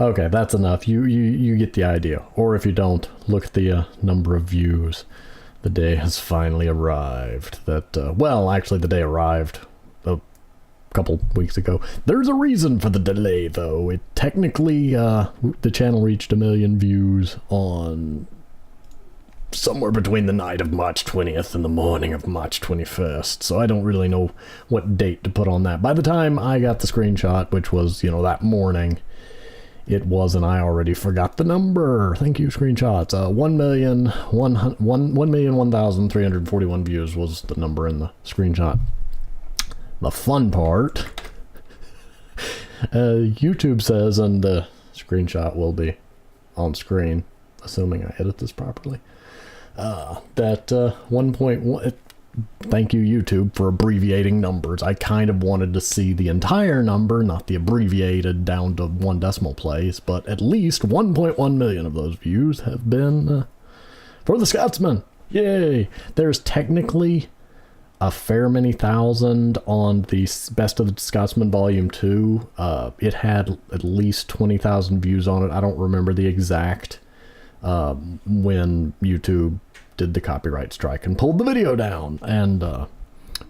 Okay, that's enough. You get the idea. Or if you don't, look at the number of views. The day has finally arrived. Well, actually, the day arrived a couple weeks ago. There's a reason for the delay, though. It technically, the channel reached 1 million views on somewhere between the night of March 20th and the morning of March 21st, so I don't really know what date to put on that. By the time I got the screenshot, which was, that morning, it was, and I already forgot the number. Thank you, screenshots. 1,001,341 views was the number in the screenshot. The fun part, YouTube says, and the screenshot will be on screen, assuming I edit this properly, that 1.1, thank you YouTube for abbreviating numbers. I kind of wanted to see the entire number, not the abbreviated down to 1 decimal place, but at least 1.1 million of those views have been for the Scotsman. Yay! There's technically a fair many thousand on the Best of the Scotsman Volume 2. It had at least 20,000 views on it. I don't remember the exact when YouTube did the copyright strike and pulled the video down, and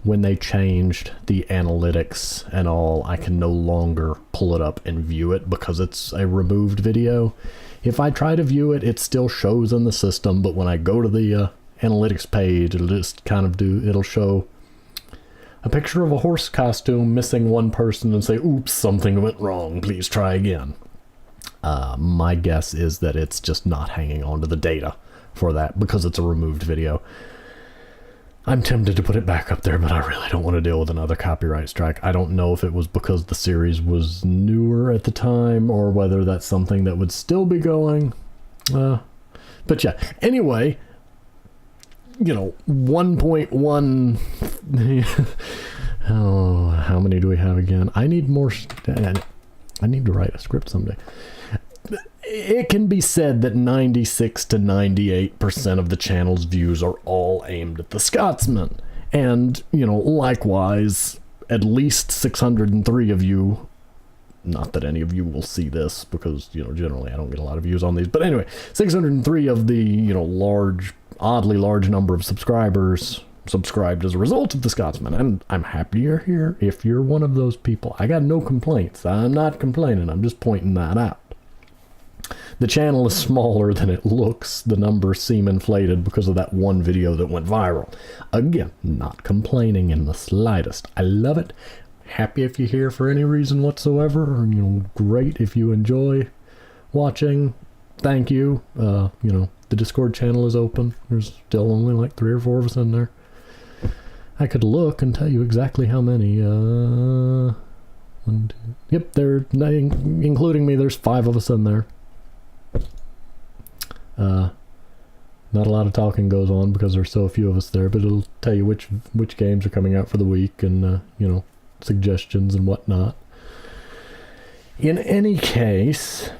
when they changed the analytics and all, I can no longer pull it up and view it because it's a removed video. If I try to view it, it still shows in the system, but when I go to the analytics page, it'll just kind of it'll show a picture of a horse costume missing one person and say, oops, something went wrong, please try again. My guess is that it's just not hanging on to the data for that because it's a removed video. I'm tempted to put it back up there, but I really don't want to deal with another copyright strike. I don't know if it was because the series was newer at the time or whether that's something that would still be going. But yeah, anyway, 1.1. Oh, how many do we have again? I need more. I need to write a script someday. It can be said that 96 to 98% of the channel's views are all aimed at the Scotsman. And, likewise, at least 603 of you, not that any of you will see this because, generally I don't get a lot of views on these, but anyway, 603 of the, oddly large number of subscribers subscribed as a result of the Scotsman, and I'm happy you're here if you're one of those people. I got no complaints. I'm not complaining. I'm just pointing that out. The channel is smaller than it looks. The numbers seem inflated because of that one video that went viral. Again, not complaining in the slightest. I love it. Happy if you're here for any reason whatsoever. Or, great if you enjoy watching. Thank you. The Discord channel is open. There's still only like 3 or 4 of us in there. I could look and tell you exactly how many. 1, 2. Yep, including me, there's 5 of us in there. Not a lot of talking goes on because there's so few of us there, but it'll tell you which games are coming out for the week and, suggestions and whatnot. In any case,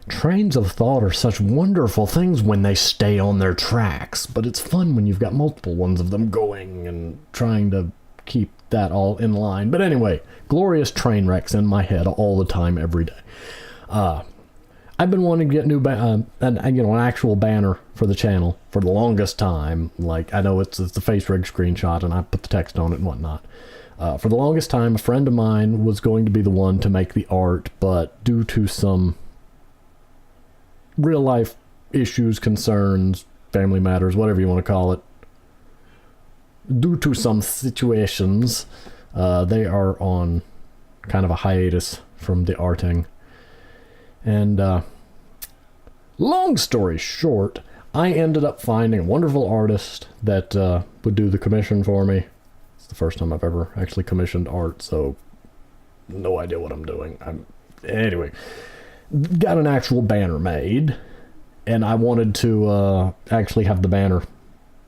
trains of thought are such wonderful things when they stay on their tracks, but it's fun when you've got multiple ones of them going and trying to keep that all in line. But anyway, glorious train wrecks in my head all the time, every day. I've been wanting to get an actual banner for the channel for the longest time. Like, I know it's the face rig screenshot and I put the text on it and whatnot. For the longest time, a friend of mine was going to be the one to make the art, but due to some real life issues, concerns, family matters, whatever you want to call it, due to some situations, they are on kind of a hiatus from the arting. And long story short, I ended up finding a wonderful artist that would do the commission for me. It's the first time I've ever actually commissioned art, so no idea what I'm doing. Anyway, got an actual banner made, and I wanted to actually have the banner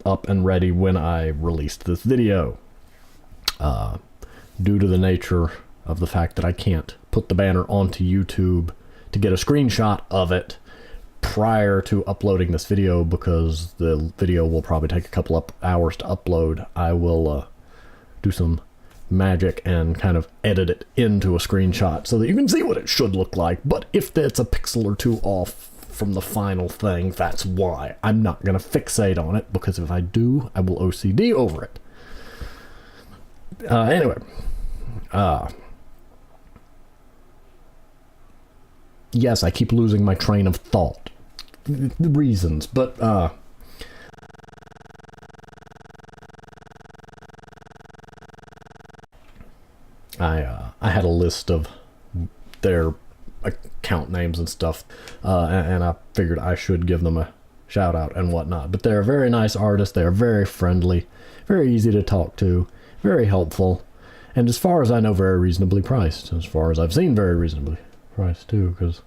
up and ready when I released this video. Due to the nature of the fact that I can't put the banner onto YouTube to get a screenshot of it prior to uploading this video, because the video will probably take a couple of hours to upload, I will do some magic and kind of edit it into a screenshot so that you can see what it should look like. But if it's a pixel or two off from the final thing, that's why. I'm not going to fixate on it, because if I do, I will OCD over it. Anyway. Yes, I keep losing my train of thought. The reasons, but, I had a list of their account names and stuff, and I figured I should give them a shout out and whatnot. But they're a very nice artist. They are very friendly, very easy to talk to, very helpful, and as far as I know, very reasonably priced. As far as I've seen, very reasonably priced too, because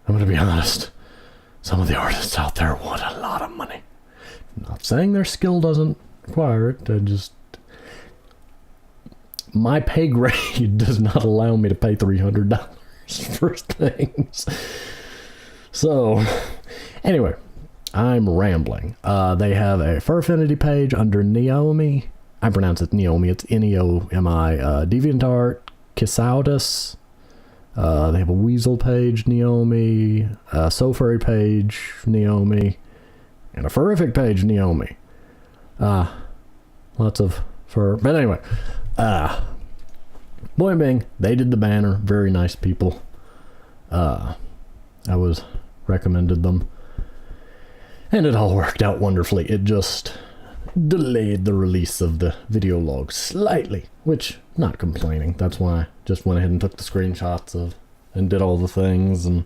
I'm going to be honest, some of the artists out there want a lot of money. Not saying their skill doesn't require it, my pay grade does not allow me to pay $300 for things. So, anyway, I'm rambling. They have a Furfinity page under Neomi. I pronounce it Neomi. It's Neomi. DeviantArt, Kisaudus. They have a Weasel page, Neomi. A SoFurry page, Neomi. And a Furrific page, Neomi. Lots of fur. But anyway. Point being, they did the banner. Very nice people. I was recommended them. And it all worked out wonderfully. It just delayed the release of the video log slightly, which, not complaining. That's why I just went ahead and took the screenshots of and did all the things. And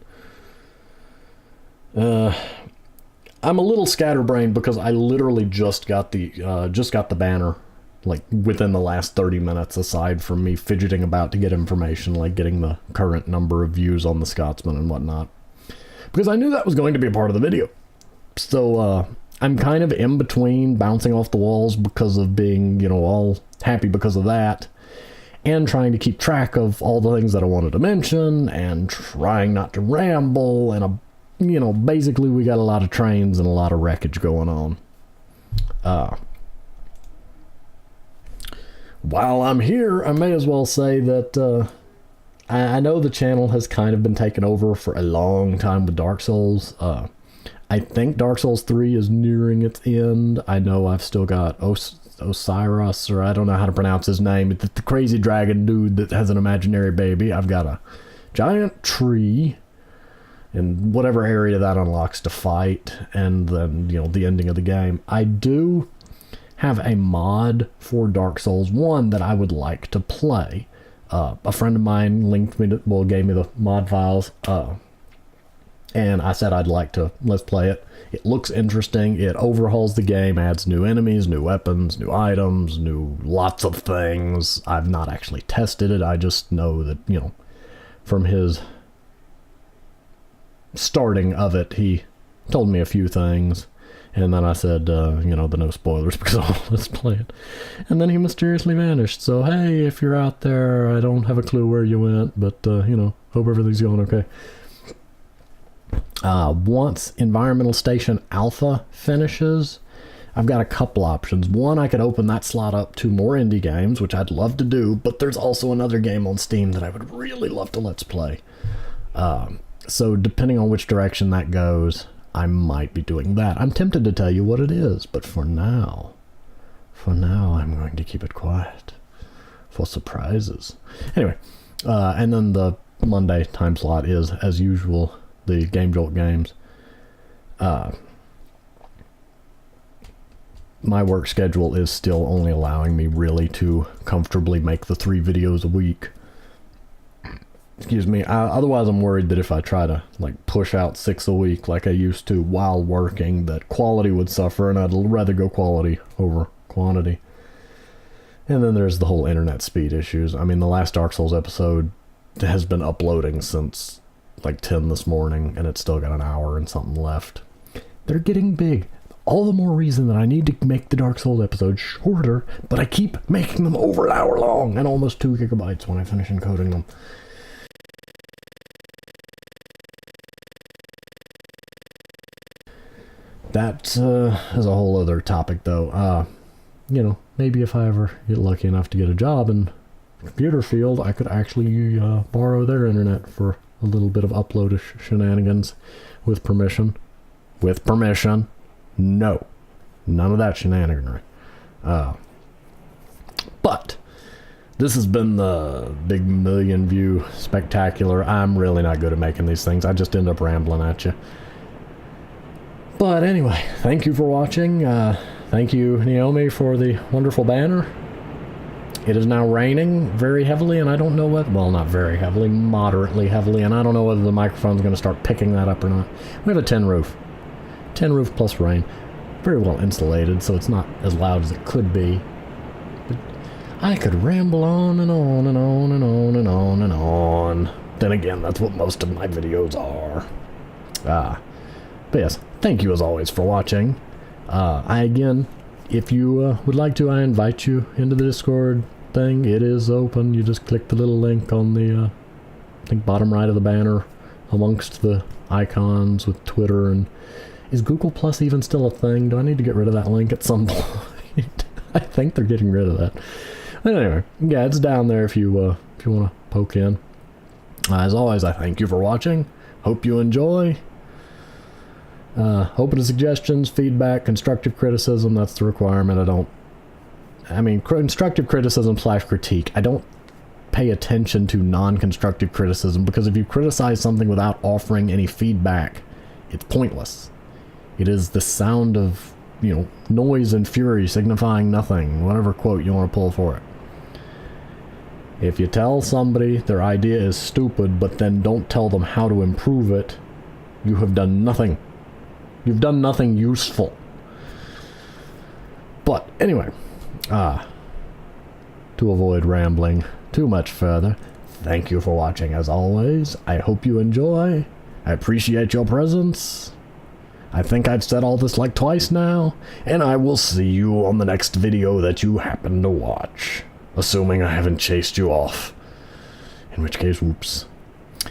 I'm a little scatterbrained because I literally just got the banner like within the last 30 minutes, aside from me fidgeting about to get information, like getting the current number of views on the Scotsman and whatnot, because I knew that was going to be a part of the video. So I'm kind of in between bouncing off the walls because of being, all happy because of that, and trying to keep track of all the things that I wanted to mention, and trying not to ramble, and basically we got a lot of trains and a lot of wreckage going on. While I'm here, I may as well say that I know the channel has kind of been taken over for a long time with Dark Souls. I think Dark Souls 3 is nearing its end. I know I've still got Osiris, or I don't know how to pronounce his name. The crazy dragon dude that has an imaginary baby. I've got a giant tree in whatever area that unlocks to fight, and then, the ending of the game. I do have a mod for Dark Souls 1 that I would like to play. A friend of mine gave me the mod files, and I said I'd like to let's play it. It looks interesting. It overhauls the game, adds new enemies, new weapons, new items, lots of things. I've not actually tested it. I just know that, from his starting of it, he told me a few things. And then I said, the no spoilers, because let's play it. And then he mysteriously vanished. So, hey, if you're out there, I don't have a clue where you went, but, hope everything's going okay. Once Environmental Station Alpha finishes, I've got a couple options. One, I could open that slot up to more indie games, which I'd love to do, but there's also another game on Steam that I would really love to let's play. So depending on which direction that goes, I might be doing that. I'm tempted to tell you what it is, but for now, I'm going to keep it quiet for surprises. Anyway, and then the Monday time slot is, as usual, the Game Jolt games. My work schedule is still only allowing me really to comfortably make the 3 videos a week. Excuse me. Otherwise, I'm worried that if I try to push out 6 a week like I used to while working, that quality would suffer, and I'd rather go quality over quantity. And then there's the whole internet speed issues. I mean, the last Dark Souls episode has been uploading since 10 this morning, and it's still got an hour and something left. They're getting big. All the more reason that I need to make the Dark Souls episodes shorter, but I keep making them over an hour long and almost 2 gigabytes when I finish encoding them. That is a whole other topic, though. you know, maybe if I ever get lucky enough to get a job in the computer field, I could actually borrow their internet for a little bit of upload shenanigans with permission. With permission. No. None of that shenaniganry. But this has been the big million view spectacular. I'm really not good at making these things. I just end up rambling at you. But anyway, thank you for watching. Thank you, Naomi, for the wonderful banner. It is now raining very heavily, and I don't know what... Well, not very heavily, moderately heavily, and I don't know whether the microphone's going to start picking that up or not. We have a tin roof. Tin roof plus rain. Very well insulated, so it's not as loud as it could be. But I could ramble on and on and on and on and on and on. Then again, that's what most of my videos are. But yes, thank you as always for watching. Again, if you would like to, I invite you into the Discord thing. It is open. You just click the little link on the, I think, bottom right of the banner amongst the icons with Twitter. And is Google Plus even still a thing? Do I need to get rid of that link at some point? I think they're getting rid of that. But anyway, yeah, it's down there if you want to poke in. As always, I thank you for watching. Hope you enjoy. Open to suggestions, feedback, constructive criticism. That's the requirement. Constructive criticism / critique. I don't pay attention to non-constructive criticism, because if you criticize something without offering any feedback, it's pointless. It is the sound of, you know, noise and fury signifying nothing, whatever quote you want to pull for it. If you tell somebody their idea is stupid, but then don't tell them how to improve it, you have done nothing. You've done nothing useful. But anyway, to avoid rambling too much further, thank you for watching as always. I hope you enjoy. I appreciate your presence. I think I've said all this like twice now, and I will see you on the next video that you happen to watch. Assuming I haven't chased you off. In which case, whoops.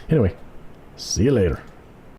Anyway, see you later.